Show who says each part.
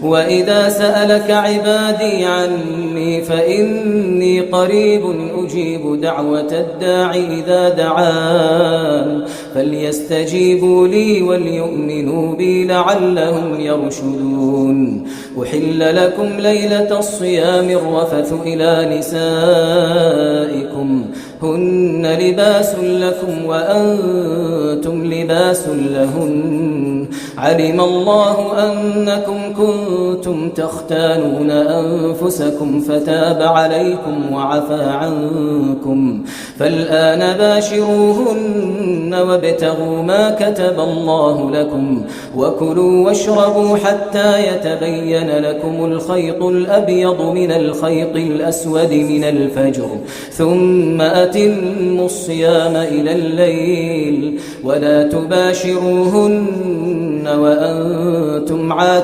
Speaker 1: وإذا سألك عبادي عني فإني قريب أجيب دعوة الداع إذا دعان فليستجيبوا لي وليؤمنوا بي لعلهم يرشدون. أحل لكم ليلة الصيام الرفث إلى نسائكم هن لباس لكم وأنتم لباس لهن علم الله أنكم كنتم تختانون أنفسكم فتاب عليكم وعفى عنكم فالآن باشروهن وابتغوا ما كتب الله لكم وكلوا واشربوا حتى يتبين لكم الخيط الأبيض من الخيط الأسود من الفجر ثم أتموا الصيام إلى الليل ولا تباشروهن وأنتم عاكفون